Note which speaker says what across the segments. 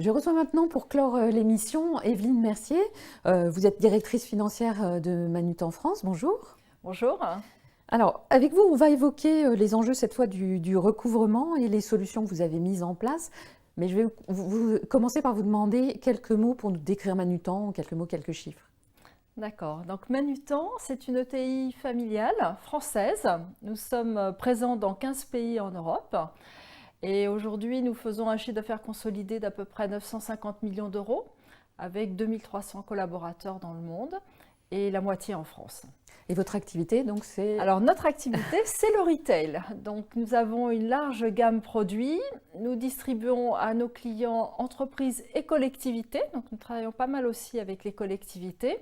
Speaker 1: Je reçois maintenant pour clore l'émission Evelyne Mercier. Vous êtes directrice financière de Manutan France. Bonjour.
Speaker 2: Bonjour.
Speaker 1: Alors, avec vous, on va évoquer les enjeux cette fois du recouvrement et les solutions que vous avez mises en place. Mais je vais commencer par vous demander quelques mots pour nous décrire Manutan, quelques mots, quelques chiffres.
Speaker 2: D'accord. Donc Manutan, c'est une ETI familiale française. Nous sommes présents dans 15 pays en Europe. Et aujourd'hui, nous faisons un chiffre d'affaires consolidé d'à peu près 950 millions d'euros, avec 2300 collaborateurs dans le monde et la moitié en France.
Speaker 1: Et votre activité, donc, c'est…
Speaker 2: Alors, notre activité, c'est le retail. Donc, nous avons une large gamme produits. Nous distribuons à nos clients entreprises et collectivités. Donc, nous travaillons pas mal aussi avec les collectivités.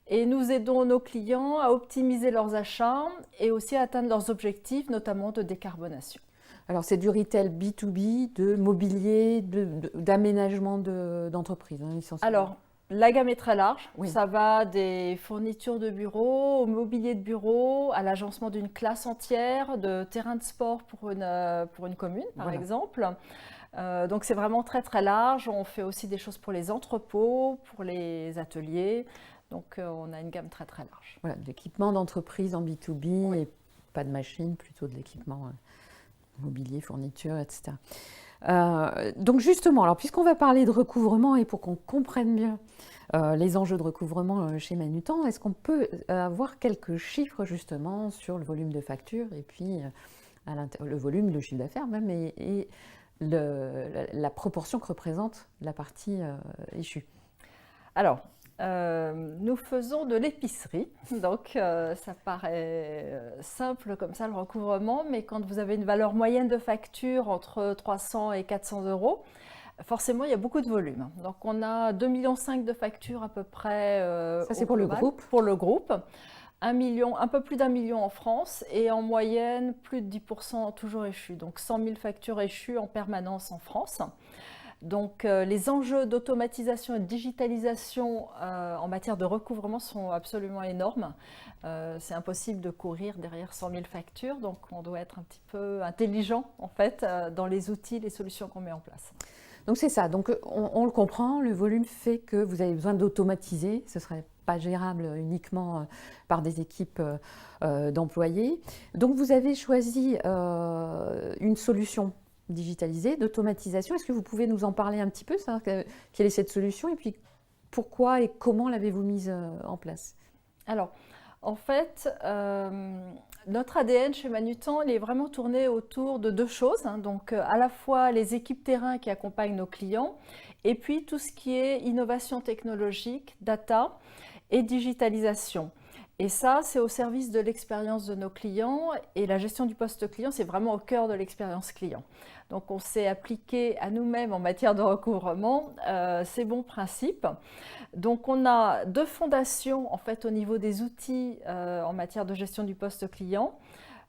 Speaker 2: Et nous aidons nos clients à optimiser leurs achats et aussi à atteindre leurs objectifs, notamment de décarbonation.
Speaker 1: Alors, c'est du retail B2B, de mobilier, d'aménagement d'entreprise, essentiellement.
Speaker 2: Alors, la gamme est très large.
Speaker 1: Oui.
Speaker 2: Ça va des fournitures de bureau, au mobilier de bureau, à l'agencement d'une classe entière, de terrain de sport pour une commune, par exemple. Donc, c'est vraiment très, très large. On fait aussi des choses pour les entrepôts, pour les ateliers. Donc, on a une gamme très, très large.
Speaker 1: Voilà, de l'équipement d'entreprise en B2B et pas de machines, plutôt de l'équipement mobilier, fourniture, etc. Donc justement, alors puisqu'on va parler de recouvrement et pour qu'on comprenne bien les enjeux de recouvrement chez Manutan, est-ce qu'on peut avoir quelques chiffres justement sur le volume de factures et puis le volume, le chiffre d'affaires même et la proportion que représente la partie échue?
Speaker 2: Alors, nous faisons de l'épicerie, donc ça paraît simple comme ça le recouvrement, mais quand vous avez une valeur moyenne de facture entre 300 et 400 euros, forcément il y a beaucoup de volume. Donc on a 2,5 millions de factures à peu près.
Speaker 1: Ça c'est pour le groupe.
Speaker 2: Pour le groupe. 1 million, un peu plus d'1 million en France et en moyenne plus de 10% toujours échus. Donc 100 000 factures échues en permanence en France. Donc les enjeux d'automatisation et de digitalisation en matière de recouvrement sont absolument énormes. C'est impossible de courir derrière 100 000 factures, donc on doit être un petit peu intelligent en fait dans les outils, les solutions qu'on met en place.
Speaker 1: Donc c'est ça, donc on le comprend, le volume fait que vous avez besoin d'automatiser, ce ne serait pas gérable uniquement par des équipes d'employés. Donc vous avez choisi une solution digitalisée, d'automatisation. Est-ce que vous pouvez nous en parler un petit peu, savoir quelle est cette solution et puis pourquoi et comment l'avez-vous mise en place?
Speaker 2: Alors, en fait, notre ADN chez Manutan, il est vraiment tourné autour de deux choses. Donc, à la fois les équipes terrain qui accompagnent nos clients et puis tout ce qui est innovation technologique, data et digitalisation. Et ça, c'est au service de l'expérience de nos clients et la gestion du poste client, c'est vraiment au cœur de l'expérience client. Donc, on s'est appliqué à nous-mêmes en matière de recouvrement ces bons principes. Donc, on a deux fondations en fait au niveau des outils en matière de gestion du poste client.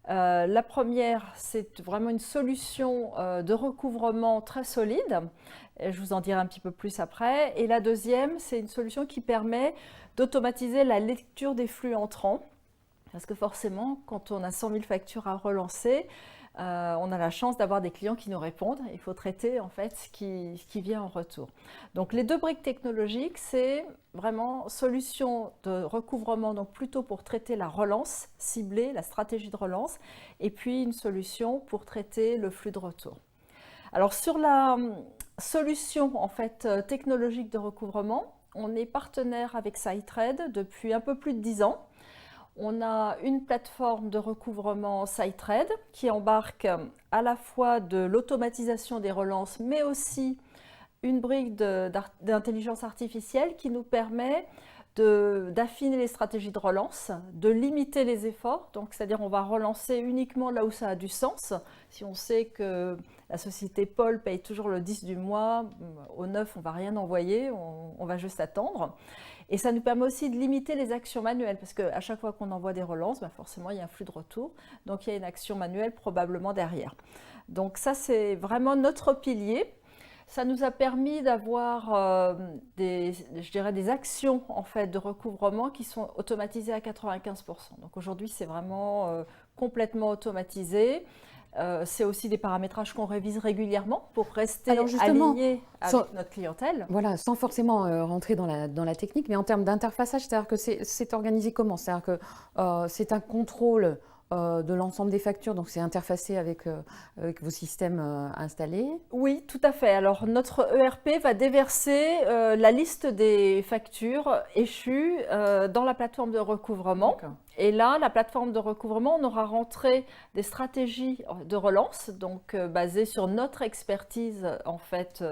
Speaker 2: La première, c'est vraiment une solution de recouvrement très solide. Et je vous en dirai un petit peu plus après. Et la deuxième, c'est une solution qui permet d'automatiser la lecture des flux entrants. Parce que forcément, quand on a 100 000 factures à relancer, on a la chance d'avoir des clients qui nous répondent. Il faut traiter en fait ce qui vient en retour. Donc les deux briques technologiques, c'est vraiment solution de recouvrement, donc plutôt pour traiter la relance ciblée, la stratégie de relance, et puis une solution pour traiter le flux de retour. Alors sur la solution en fait technologique de recouvrement, on est partenaire avec SiteTrade depuis un peu plus de 10 ans. On a une plateforme de recouvrement SiteTrade qui embarque à la fois de l'automatisation des relances, mais aussi une brique d'intelligence artificielle qui nous permet d'affiner les stratégies de relance, de limiter les efforts. Donc, c'est-à-dire on va relancer uniquement là où ça a du sens. Si on sait que la société Paul paye toujours le 10 du mois, au 9, on ne va rien envoyer, on va juste attendre. Et ça nous permet aussi de limiter les actions manuelles, parce qu'à chaque fois qu'on envoie des relances, forcément, il y a un flux de retour. Donc, il y a une action manuelle probablement derrière. Donc, ça, c'est vraiment notre pilier. Ça nous a permis d'avoir des actions en fait, de recouvrement qui sont automatisées à 95%. Donc, aujourd'hui, c'est vraiment complètement automatisé. c'est aussi des paramétrages qu'on révise régulièrement pour rester
Speaker 1: Alors justement,
Speaker 2: aligné avec notre clientèle.
Speaker 1: Voilà, sans forcément rentrer dans la technique, mais en termes d'interfaçage, c'est-à-dire que c'est organisé comment? C'est-à-dire que c'est un contrôle de l'ensemble des factures, donc c'est interfacé avec vos systèmes installés.
Speaker 2: Oui, tout à fait. Alors, notre ERP va déverser la liste des factures échues dans la plateforme de recouvrement. Et là, la plateforme de recouvrement, on aura rentré des stratégies de relance, donc basées sur notre expertise en fait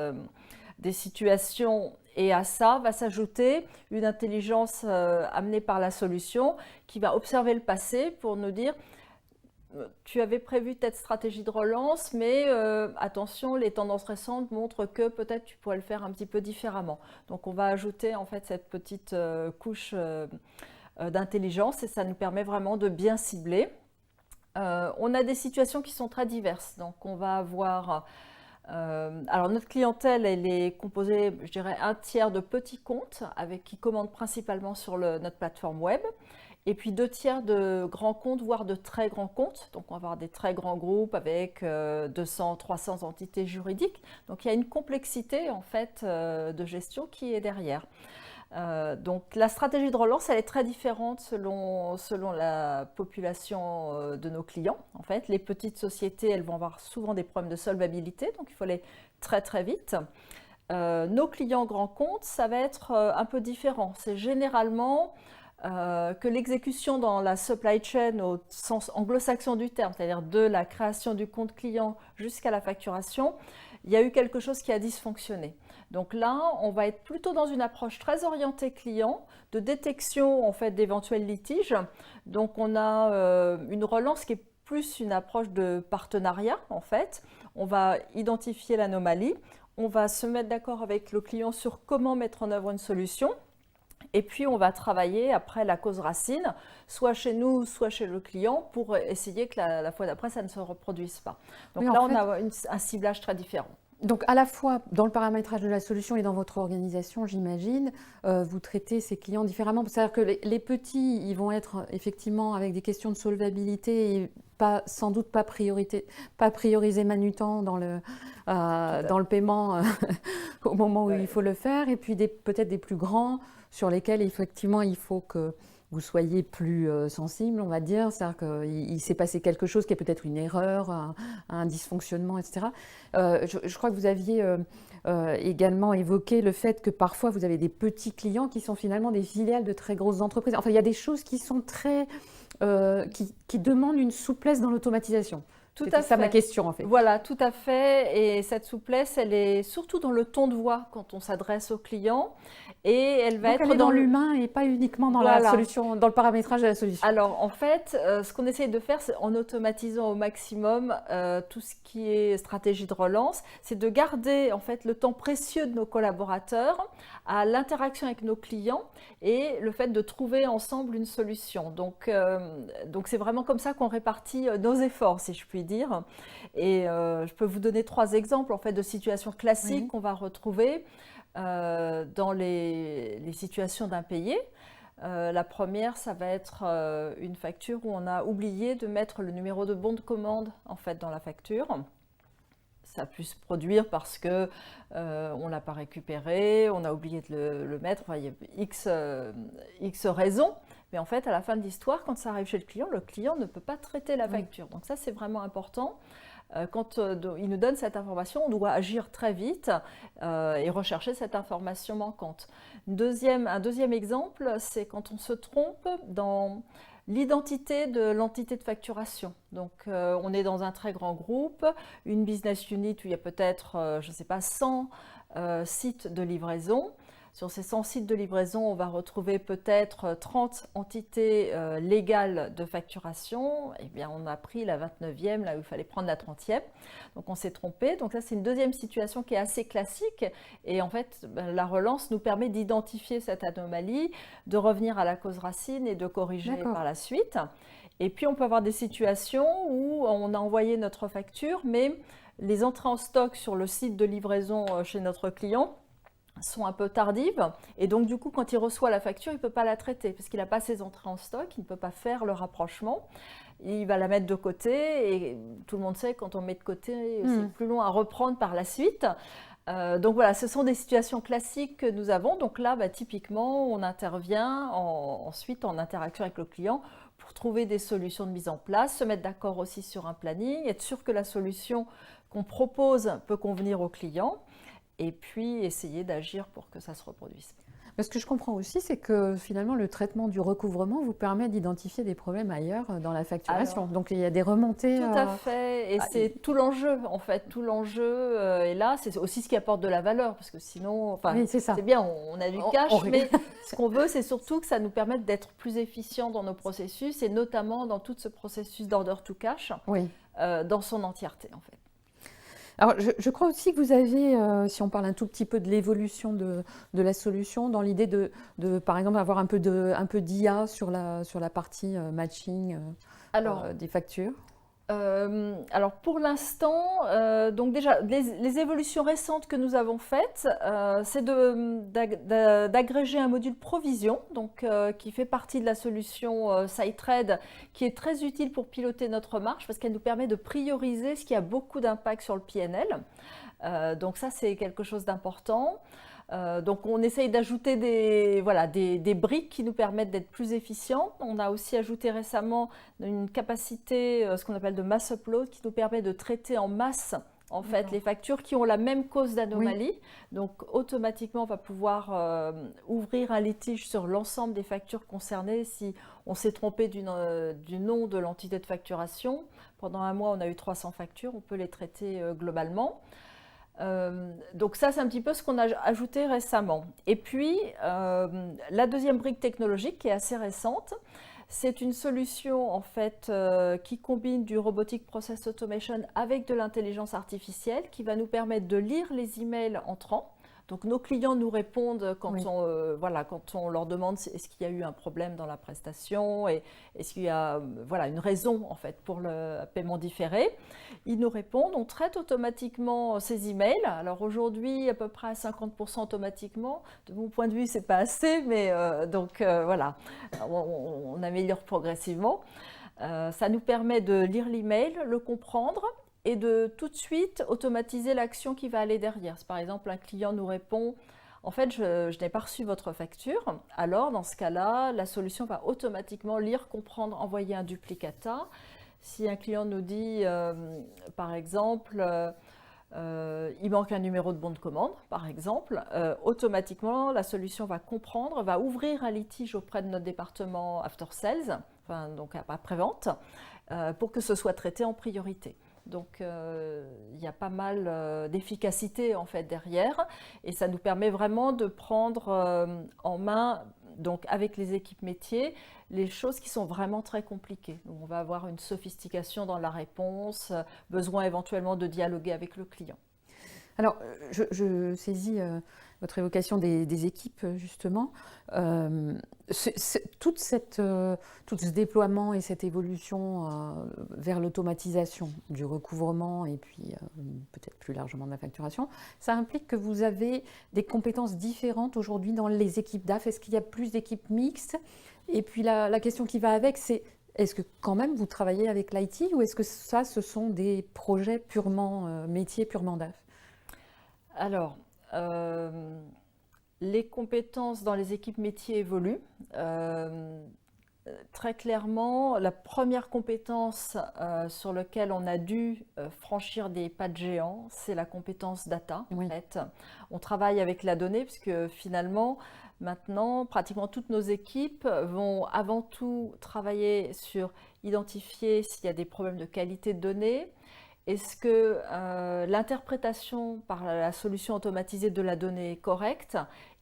Speaker 2: des situations. Et à ça va s'ajouter une intelligence amenée par la solution qui va observer le passé pour nous dire tu avais prévu cette stratégie de relance, mais attention, les tendances récentes montrent que peut-être tu pourrais le faire un petit peu différemment. Donc on va ajouter en fait cette petite couche d'intelligence et ça nous permet vraiment de bien cibler. On a des situations qui sont très diverses. Donc on va avoir alors notre clientèle, elle est composée, je dirais, un tiers de petits comptes qui commandent principalement sur notre plateforme web. Et puis 2 tiers de grands comptes, voire de très grands comptes. Donc on va avoir des très grands groupes avec 200, 300 entités juridiques. Donc il y a une complexité en fait de gestion qui est derrière. Donc la stratégie de relance, elle est très différente selon la population de nos clients. En fait, les petites sociétés, elles vont avoir souvent des problèmes de solvabilité, donc il faut aller très très vite. Nos clients grands comptes, ça va être un peu différent. C'est généralement que l'exécution dans la supply chain au sens anglo-saxon du terme, c'est-à-dire de la création du compte client jusqu'à la facturation, il y a eu quelque chose qui a dysfonctionné. Donc là, on va être plutôt dans une approche très orientée client, de détection en fait d'éventuels litiges. Donc on a une relance qui est plus une approche de partenariat en fait. On va identifier l'anomalie, on va se mettre d'accord avec le client sur comment mettre en œuvre une solution. Et puis, on va travailler après la cause racine, soit chez nous, soit chez le client, pour essayer que la fois d'après, ça ne se reproduise pas. Donc
Speaker 1: oui,
Speaker 2: là, on a un ciblage très différent.
Speaker 1: Donc à la fois dans le paramétrage de la solution et dans votre organisation, j'imagine, vous traitez ces clients différemment. C'est-à-dire que les petits, ils vont être effectivement avec des questions de solvabilité et sans doute pas prioriser Manutan dans le paiement au moment où il faut le faire. Et puis peut-être des plus grands sur lesquels effectivement il faut que vous soyez plus sensible, on va dire. C'est-à-dire qu'il s'est passé quelque chose qui est peut-être une erreur, un dysfonctionnement, etc. Je crois que vous aviez également évoqué le fait que parfois vous avez des petits clients qui sont finalement des filiales de très grosses entreprises. Enfin, il y a des choses qui sont qui demandent une souplesse dans l'automatisation.
Speaker 2: Tout à fait.
Speaker 1: C'est ça ma question en fait.
Speaker 2: Voilà, tout à fait. Et cette souplesse, elle est surtout dans le ton de voix quand on s'adresse au client. Et elle va être
Speaker 1: dans l'humain et pas uniquement dans la solution, dans le paramétrage de la solution.
Speaker 2: Alors en fait, ce qu'on essaye de faire, c'est en automatisant au maximum tout ce qui est stratégie de relance, c'est de garder en fait le temps précieux de nos collaborateurs à l'interaction avec nos clients et le fait de trouver ensemble une solution. Donc c'est vraiment comme ça qu'on répartit nos efforts, si je puis dire. Et je peux vous donner 3 exemples en fait de situations classiques qu'on va retrouver dans les situations d'impayés. La première, ça va être une facture où on a oublié de mettre le numéro de bon de commande en fait dans la facture. Ça a pu se produire parce que on l'a pas récupéré, on a oublié de le mettre. Enfin, il y a X raisons. Mais en fait, à la fin de l'histoire, quand ça arrive chez le client ne peut pas traiter la facture. Donc ça, c'est vraiment important. Quand il nous donne cette information, on doit agir très vite et rechercher cette information manquante. Un deuxième exemple, c'est quand on se trompe dans l'identité de l'entité de facturation. Donc, on est dans un très grand groupe, une business unit où il y a peut-être, je ne sais pas, 100 sites de livraison. Sur ces 100 sites de livraison, on va retrouver peut-être 30 entités légales de facturation. Eh bien, on a pris la 29e, là où il fallait prendre la 30e. Donc, on s'est trompé. Donc, ça, c'est une deuxième situation qui est assez classique. Et en fait, la relance nous permet d'identifier cette anomalie, de revenir à la cause racine et de corriger par la suite. Et puis, on peut avoir des situations où on a envoyé notre facture, mais les entrées en stock sur le site de livraison chez notre client sont un peu tardives et donc du coup quand il reçoit la facture il ne peut pas la traiter parce qu'il n'a pas ses entrées en stock, il ne peut pas faire le rapprochement, il va la mettre de côté et tout le monde sait quand on met de côté c'est plus long à reprendre par la suite. Donc voilà, ce sont des situations classiques que nous avons, donc là typiquement on intervient ensuite en interaction avec le client pour trouver des solutions de mise en place, se mettre d'accord aussi sur un planning, être sûr que la solution qu'on propose peut convenir au client et puis essayer d'agir pour que ça se reproduise.
Speaker 1: Mais ce que je comprends aussi, c'est que finalement, le traitement du recouvrement vous permet d'identifier des problèmes ailleurs dans la facturation.
Speaker 2: Alors,
Speaker 1: donc, il y a des remontées.
Speaker 2: tout à fait, et c'est tout l'enjeu, en fait. Tout l'enjeu, et là, c'est aussi ce qui apporte de la valeur, parce que sinon, enfin,
Speaker 1: oui, c'est
Speaker 2: bien, on a du cash, mais ce qu'on veut, c'est surtout que ça nous permette d'être plus efficients dans nos processus, et notamment dans tout ce processus d'order to cash, dans son entièreté, en fait.
Speaker 1: Alors, je crois aussi que vous avez, si on parle un tout petit peu de l'évolution de la solution, dans l'idée de, par exemple, avoir un peu d'IA sur la partie matching des factures.
Speaker 2: Alors pour l'instant, donc déjà les évolutions récentes que nous avons faites, c'est d'agréger un module provision, donc qui fait partie de la solution SiteTrade, qui est très utile pour piloter notre marge parce qu'elle nous permet de prioriser ce qui a beaucoup d'impact sur le PNL. Donc ça c'est quelque chose d'important. Donc on essaye d'ajouter des briques qui nous permettent d'être plus efficients. On a aussi ajouté récemment une capacité, ce qu'on appelle de mass upload, qui nous permet de traiter en masse en fait les factures qui ont la même cause d'anomalie. Oui. Donc automatiquement on va pouvoir ouvrir un litige sur l'ensemble des factures concernées si on s'est trompé du nom de l'entité de facturation. Pendant un mois on a eu 300 factures, on peut les traiter globalement. Donc ça c'est un petit peu ce qu'on a ajouté récemment. Et puis la deuxième brique technologique qui est assez récente, c'est une solution en fait qui combine du robotic process automation avec de l'intelligence artificielle qui va nous permettre de lire les emails entrants. Donc nos clients nous répondent quand, quand on leur demande est-ce qu'il y a eu un problème dans la prestation et est-ce qu'il y a une raison en fait pour le paiement différé. Ils nous répondent, on traite automatiquement ces emails. Alors aujourd'hui à peu près à 50% automatiquement. De mon point de vue c'est pas assez, mais on améliore progressivement. Ça nous permet de lire l'email, le comprendre et de tout de suite automatiser l'action qui va aller derrière. Si par exemple un client nous répond « En fait, je n'ai pas reçu votre facture », alors dans ce cas-là, la solution va automatiquement lire, comprendre, envoyer un duplicata. Si un client nous dit, par exemple, il manque un numéro de bon de commande, par exemple, automatiquement la solution va comprendre, va ouvrir un litige auprès de notre département After Sales, donc après-vente, pour que ce soit traité en priorité. Donc il y a pas mal d'efficacité en fait derrière et ça nous permet vraiment de prendre en main donc avec les équipes métiers les choses qui sont vraiment très compliquées. Donc on va avoir une sophistication dans la réponse, besoin éventuellement de dialoguer avec le client.
Speaker 1: Alors, je saisis votre évocation des équipes, justement. Tout ce déploiement et cette évolution vers l'automatisation du recouvrement et puis peut-être plus largement de la facturation, ça implique que vous avez des compétences différentes aujourd'hui dans les équipes DAF. Est-ce qu'il y a plus d'équipes mixtes? Et puis la question qui va avec, c'est est-ce que quand même vous travaillez avec l'IT ou est-ce que ce sont des projets purement métiers, purement DAF?
Speaker 2: Alors, les compétences dans les équipes métiers évoluent. Très clairement, la première compétence sur laquelle on a dû franchir des pas de géant, c'est la compétence data.
Speaker 1: Oui.
Speaker 2: En fait. On travaille avec la donnée puisque finalement, maintenant, pratiquement toutes nos équipes vont avant tout travailler sur identifier s'il y a des problèmes de qualité de données. Est-ce que l'interprétation par la solution automatisée de la donnée est correcte?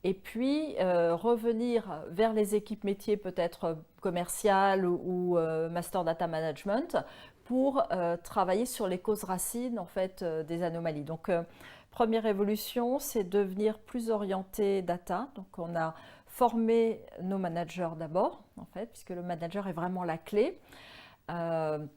Speaker 2: Et puis revenir vers les équipes métiers peut-être commerciales ou Master Data Management pour travailler sur les causes racines en fait, des anomalies. Donc première évolution, c'est devenir plus orienté data. Donc on a formé nos managers d'abord, en fait, puisque le manager est vraiment la clé.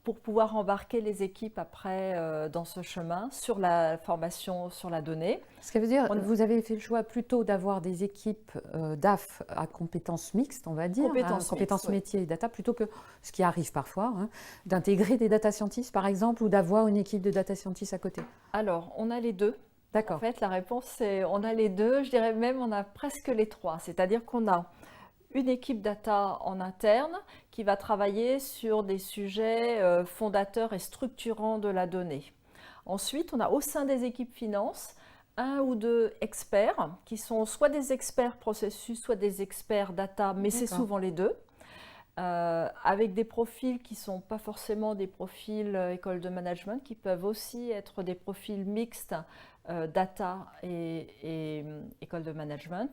Speaker 2: pour pouvoir embarquer les équipes après dans ce chemin sur la formation sur la donnée.
Speaker 1: Ce qui veut dire, vous avez fait le choix plutôt d'avoir des équipes DAF à compétences mixtes, on va dire, compétences métiers et data, plutôt que, ce qui arrive parfois, d'intégrer des data scientists par exemple, ou d'avoir une équipe de data scientists à côté.
Speaker 2: Alors, on a les deux.
Speaker 1: D'accord.
Speaker 2: En fait, la réponse c'est on a les deux, je dirais même on a presque les trois. C'est-à-dire qu'on a une équipe data en interne qui va travailler sur des sujets fondateurs et structurants de la donnée. Ensuite, on a au sein des équipes finance un ou deux experts qui sont soit des experts processus, soit des experts data, mais c'est souvent les deux. Avec des profils qui ne sont pas forcément des profils école de management, qui peuvent aussi être des profils mixtes data et école de management.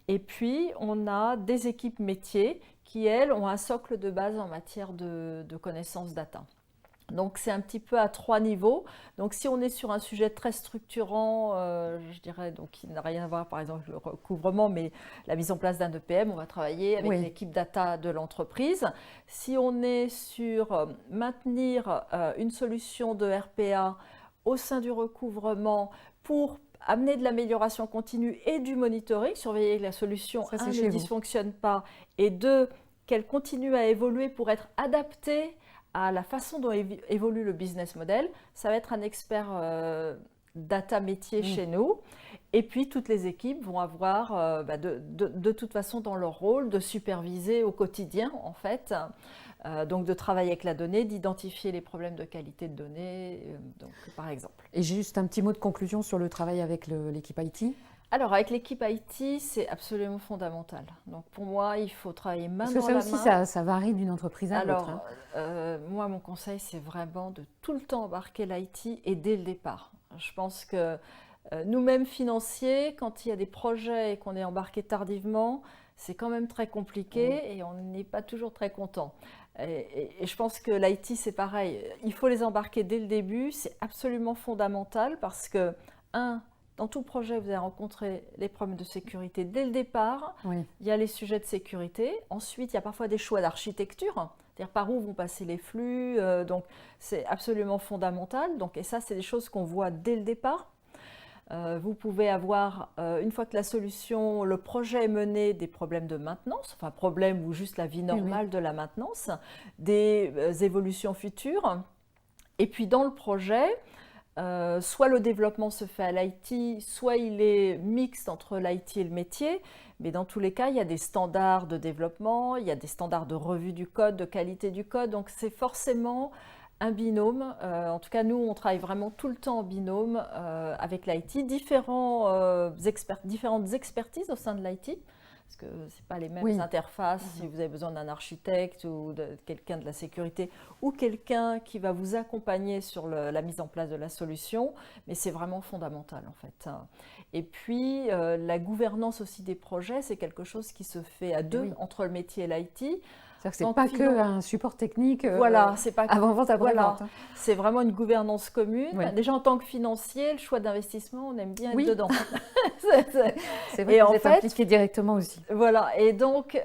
Speaker 2: Et puis, on a des équipes métiers qui, elles, ont un socle de base en matière de connaissances data. Donc, c'est un petit peu à 3 niveaux. Donc, si on est sur un sujet très structurant, je dirais, donc, qui n'a rien à voir, par exemple, le recouvrement, mais la mise en place d'un EPM, on va travailler avec l'équipe data de l'entreprise. Si on est sur maintenir une solution de RPA au sein du recouvrement pour amener de l'amélioration continue et du monitoring, surveiller que la solution ne dysfonctionne pas, et 2, qu'elle continue à évoluer pour être adaptée à la façon dont évolue le business model. Ça va être un expert data métier chez nous. Et puis, toutes les équipes vont avoir, de toute façon, dans leur rôle, de superviser au quotidien, en fait. Donc, de travailler avec la donnée, d'identifier les problèmes de qualité de données, donc, par exemple.
Speaker 1: Et juste un petit mot de conclusion sur le travail avec l'équipe IT.
Speaker 2: Alors, avec l'équipe IT, c'est absolument fondamental. Donc, pour moi, il faut travailler main dans la main.
Speaker 1: Parce que ça aussi, ça varie d'une entreprise à l'autre.
Speaker 2: Moi, mon conseil, c'est vraiment de tout le temps embarquer l'IT et dès le départ. Je pense que nous-mêmes, financiers, quand il y a des projets et qu'on est embarqué tardivement, c'est quand même très compliqué et on n'est pas toujours très content. Et je pense que l'IT, c'est pareil. Il faut les embarquer dès le début. C'est absolument fondamental parce que, dans tout projet, vous allez rencontrer les problèmes de sécurité dès le départ. Il y a les sujets de sécurité. Ensuite, il y a parfois des choix d'architecture, c'est-à-dire par où vont passer les flux. Donc, c'est absolument fondamental. Donc, et ça, c'est des choses qu'on voit dès le départ. Vous pouvez avoir, une fois que la solution, le projet est mené, des problèmes de maintenance, enfin problèmes ou juste la vie normale de la maintenance, des évolutions futures. Et puis dans le projet, soit le développement se fait à l'IT, soit il est mixte entre l'IT et le métier. Mais dans tous les cas, il y a des standards de développement, il y a des standards de revue du code, de qualité du code. Donc c'est forcément un binôme. En tout cas, nous, on travaille vraiment tout le temps en binôme avec l'IT. Différentes expertises au sein de l'IT. Parce que ce n'est pas les mêmes interfaces si vous avez besoin d'un architecte ou de quelqu'un de la sécurité ou quelqu'un qui va vous accompagner sur la mise en place de la solution, mais c'est vraiment fondamental en fait. Et puis la gouvernance aussi des projets, c'est quelque chose qui se fait à deux entre le métier et l'IT.
Speaker 1: C'est pas qu'un support technique
Speaker 2: c'est pas
Speaker 1: avant-vente, après-vente.
Speaker 2: C'est vraiment une gouvernance commune. Déjà, en tant que financier, le choix d'investissement, on aime bien être dedans.
Speaker 1: C'est vrai que vous êtes impliqué directement aussi.
Speaker 2: Voilà. Et donc,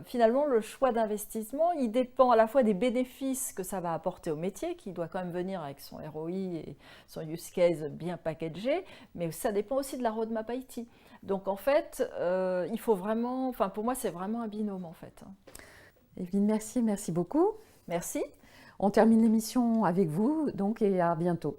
Speaker 2: finalement, le choix d'investissement, il dépend à la fois des bénéfices que ça va apporter au métier, qui doit quand même venir avec son ROI et son use case bien packagé, mais ça dépend aussi de la roadmap IT. Donc, en fait, il faut vraiment... pour moi, c'est vraiment un binôme, en fait.
Speaker 1: Evelyne, merci beaucoup.
Speaker 2: Merci.
Speaker 1: On termine l'émission avec vous, donc, et à bientôt.